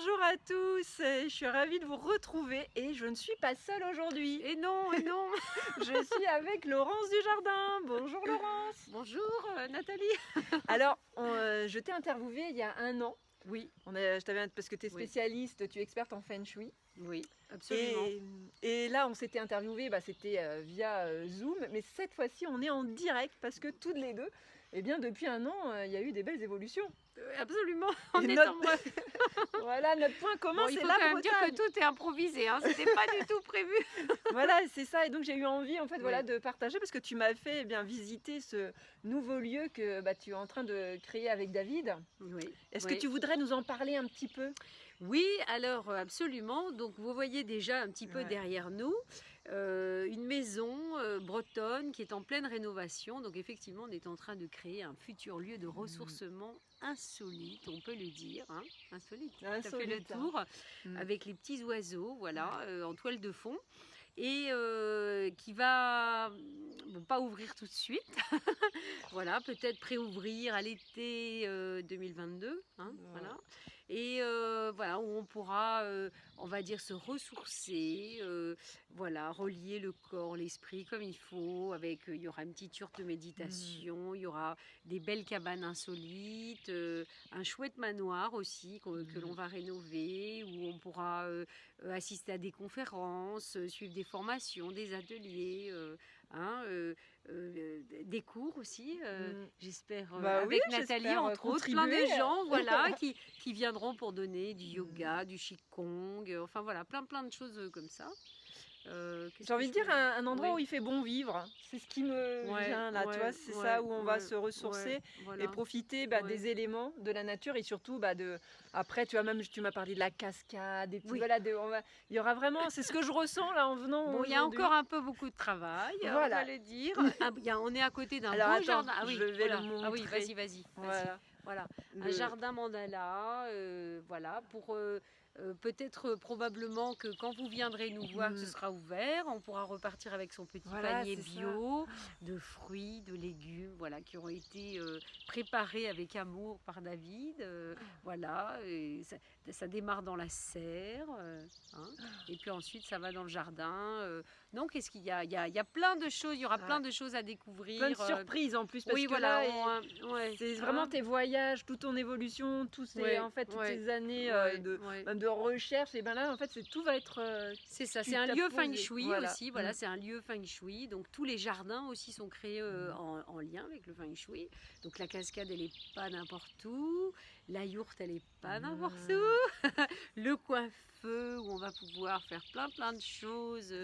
Bonjour à tous, je suis ravie de vous retrouver et je ne suis pas seule aujourd'hui. Et non, et non. Je suis avec Laurence Dujardin. Bonjour Laurence. Bonjour Nathalie. Alors, je t'ai interviewée il y a un an. Oui, Parce que tu es Oui. spécialiste, tu es experte en Feng Shui. oui, absolument. Et là, on s'était interviewé, c'était via Zoom, mais cette fois-ci, on est en direct parce que toutes les deux, eh bien, depuis un an, il y a eu des belles évolutions. Absolument. On Et est notre- en mode- Voilà, notre point commun, Bon, il c'est faut la quand même dire que Bretagne. tout est improvisé, hein. C'était pas du tout prévu. Voilà, c'est ça. Et donc j'ai eu envie voilà, Ouais. de partager parce que tu m'as fait bien visiter ce nouveau lieu que tu es en train de créer avec David. Oui. Est-ce oui. que tu voudrais nous en parler un petit peu? Oui, alors absolument. Donc vous voyez déjà un petit peu Ouais. derrière nous une maison bretonne qui est en pleine rénovation. Donc effectivement, on est en train de créer un futur lieu de ressourcement insolite, on peut le dire, hein. Insolite. Ça fait le Insolite, hein. tour Mm. avec les petits oiseaux, voilà, en toile de fond. Et qui va pas ouvrir tout de suite. Voilà, peut-être préouvrir à l'été 2022, hein, Ouais. voilà. Et voilà, où on pourra, on va dire, se ressourcer, voilà, relier le corps, l'esprit comme il faut. Avec, il y aura une petite yourte de méditation, il y aura des belles cabanes insolites, un chouette manoir aussi que l'on va rénover, où on pourra assister à des conférences, suivre des formations, des ateliers, des cours aussi, j'espère, Bah oui, avec Nathalie, j'espère, entre autres, plein de contribuer. gens voilà, qui viendront pour donner du yoga, du qigong, enfin voilà, plein de choses comme ça. Qu'est-ce J'ai envie que de je dire peux- un endroit Oui. où il fait bon vivre. C'est ce qui me Ouais, vient là, tu ouais, vois, c'est ouais, ça où on va ouais, se ressourcer ouais, voilà. et profiter Ouais. des éléments de la nature et surtout après tu vois même tu m'as parlé de la cascade, des petits Oui. voilà, il y aura vraiment, c'est ce que je ressens là en venant Bon, il y a aujourd'hui. encore un peu beaucoup de travail, on Voilà. va le dire. On est à côté d'un Alors beau attends, jardin. Ah oui, je vais voilà. le Ah oui, montrer. vas-y. Voilà. Voilà, un Le- jardin mandala, voilà, pour peut-être probablement que quand vous viendrez nous voir, que ce sera ouvert, on pourra repartir avec son petit Voilà, panier c'est ça. bio, de fruits, de légumes, voilà, qui ont été préparés avec amour par David, voilà, et ça démarre dans la serre, hein, et puis ensuite ça va dans le jardin. Donc, qu'est-ce qu'il y a? Il y a plein de choses, il y aura plein de choses à découvrir. Plein de surprises en plus parce Oui, que voilà, là, ouais, c'est vraiment hein. tes voyages, toute ton évolution, toutes ces années même de recherche. Et ben là, en fait, tout va être. C'est ça, tu c'est un t'as lieu posé. feng shui Voilà. aussi. Voilà, c'est un lieu feng shui. Donc tous les jardins aussi sont créés en lien avec le feng shui. Donc la cascade, elle est pas n'importe où. La yourte, elle est pas n'importe où. Le coin-feu où on va pouvoir faire plein de choses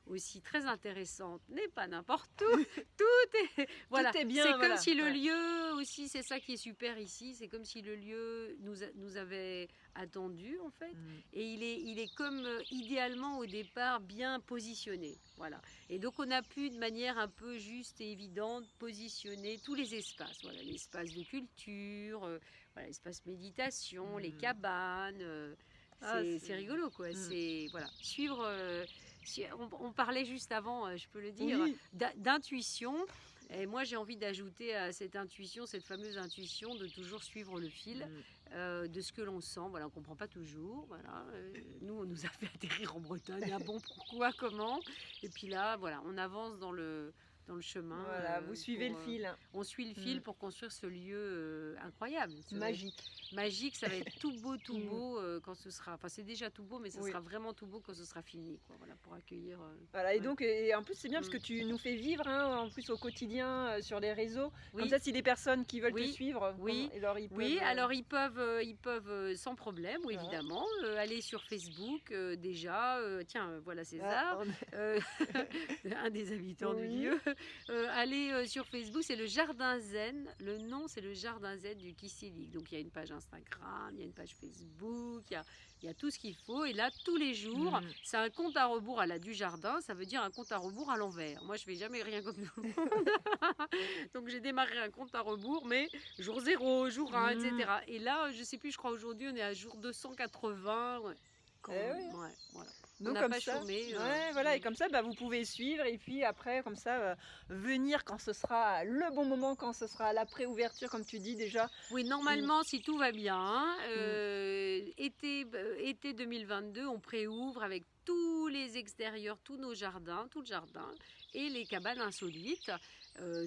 aussi très intéressantes n'est pas n'importe où. Tout est voilà. Tout est bien, C'est voilà. comme si le Ouais. lieu aussi, c'est ça qui est super ici. C'est comme si le lieu nous avait attendu en fait. Et il est comme idéalement au départ bien positionné. Voilà. Et donc on a pu de manière un peu juste et évidente positionner tous les espaces. Voilà, l'espace de culture, voilà, l'espace méditation, les cabanes. C'est rigolo quoi. C'est voilà, suivre. On parlait juste avant, je peux le dire, Oui. d'intuition. Et moi, j'ai envie d'ajouter à cette intuition, cette fameuse intuition, de toujours suivre le fil de ce que l'on sent. Voilà, on ne comprend pas toujours. Voilà. Nous, on nous a fait atterrir en Bretagne. Ah bon, pourquoi, comment? Et puis là, voilà, on avance dans le chemin. Voilà, vous suivez le fil. On suit le fil pour construire ce lieu incroyable. Magique. Magique, ça va être tout beau quand ce sera. Enfin, c'est déjà tout beau, mais ça Oui. sera vraiment tout beau quand ce sera fini, quoi. Voilà, pour accueillir. Voilà, et ouais. donc, et en plus, c'est bien parce que tu nous fais vivre en plus au quotidien sur les réseaux. Oui. Comme ça, si des personnes qui veulent Oui. te suivre, Oui. alors ils peuvent. Oui, alors ils peuvent sans problème, oui, évidemment, aller sur Facebook déjà. Tiens, voilà César, un des habitants du lieu. Aller sur Facebook, c'est le Jardin Zen. Le nom, c'est le Jardin Zen du Kissili. Donc il y a une page Instagram, il y a une page Facebook, il y a tout ce qu'il faut. Et là, tous les jours, c'est un compte à rebours à la du jardin. Ça veut dire un compte à rebours à l'envers. Moi, je fais jamais rien comme tout le monde. Donc j'ai démarré un compte à rebours, mais jour 0, jour 1, etc. Et là, je sais plus, je crois aujourd'hui, on est à jour 280. Ouais. quand Eh même. oui. Ouais, voilà. On Donc n'a comme pas ça, chômé. ouais, voilà, et comme ça, vous pouvez suivre et puis après, comme ça, venir quand ce sera le bon moment, quand ce sera la pré-ouverture, comme tu dis déjà. Oui, normalement, si tout va bien, hein, été 2022, on préouvre avec tous les extérieurs, tous nos jardins, tout le jardin et les cabanes insolites,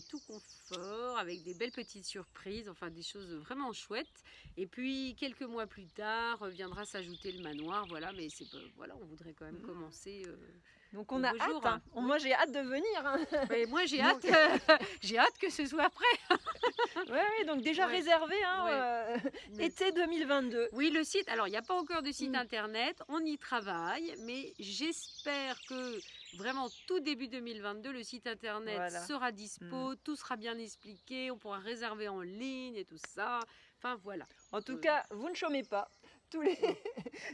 tout confort, avec des belles petites surprises, enfin des choses vraiment chouettes. Et puis quelques mois plus tard, viendra s'ajouter le manoir, voilà. Mais c'est voilà, on voudrait quand même commencer. Donc on a beau hâte, jour, hein. hein. Moi j'ai hâte de venir, hein. Mais moi j'ai Donc- hâte, j'ai hâte que ce soit prêt. Ouais, donc déjà Ouais. réservé, hein, Mais- été 2022. Oui, le site, alors il n'y a pas encore de site Mm. internet, on y travaille, mais j'espère que vraiment tout début 2022, le site internet Voilà. sera dispo, tout sera bien expliqué, on pourra réserver en ligne et tout ça. Enfin voilà. En tout cas, vous ne chômez pas. Tous les...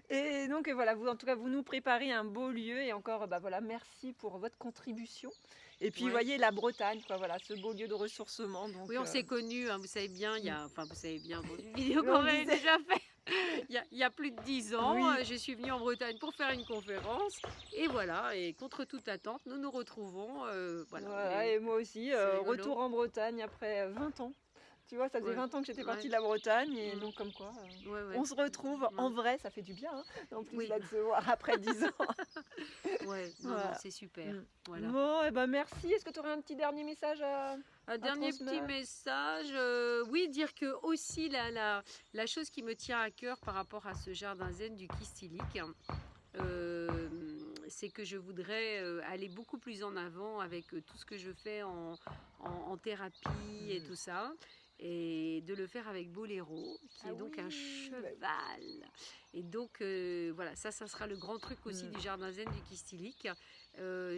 Et donc voilà, vous, en tout cas, vous nous préparez un beau lieu et encore, voilà, merci pour votre contribution. Et puis, vous voyez, la Bretagne, quoi, voilà, ce beau lieu de ressourcement. Donc, Oui, on s'est connus, hein, vous savez bien, vous savez bien, dans une vidéo Oui, qu'on on avait disait. déjà fait. Il y a plus de 10 ans, Oui. je suis venue en Bretagne pour faire une conférence. Et voilà, et contre toute attente, nous nous retrouvons. Voilà, et moi aussi, c'est rigolo. retour en Bretagne après 20 ans. Tu vois, ça faisait Ouais. 20 ans que j'étais partie Ouais. de la Bretagne, et Mm. donc comme quoi, Ouais. on se retrouve en vrai, ça fait du bien, hein, en plus Oui. là, de se voir après 10 ans. Ouais, Voilà. non, c'est super. Mm. Voilà. Bon, et merci. Est-ce que tu aurais un petit dernier message Un dernier petit transmettre. message, oui, dire que aussi la chose qui me tient à cœur par rapport à ce jardin zen du Kistilic, c'est que je voudrais aller beaucoup plus en avant avec tout ce que je fais en thérapie et tout ça, et de le faire avec Boléro, qui est donc un cheval. Et donc voilà, ça sera le grand truc aussi du jardin zen du Kistilic.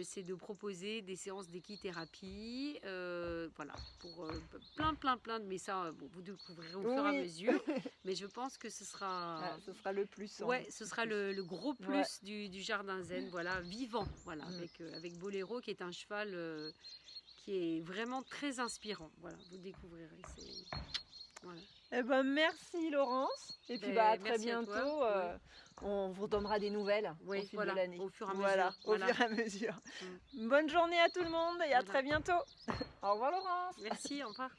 C'est de proposer des séances d'équithérapie, voilà, pour plein de, mais ça, vous découvrirez au fur et à mesure, mais je pense que ce sera, ce sera le plus. ouais, ce sera le gros plus du jardin zen, voilà, vivant, voilà, avec Boléro, qui est un cheval qui est vraiment très inspirant, voilà, vous découvrirez, voilà. Merci Laurence, et puis à très merci à bientôt. toi. On vous donnera des nouvelles au fil de l'année. au fur et à mesure. Au fur et à mesure. Bonne journée à tout le monde et à très bientôt. Au revoir Laurence. Merci, au revoir.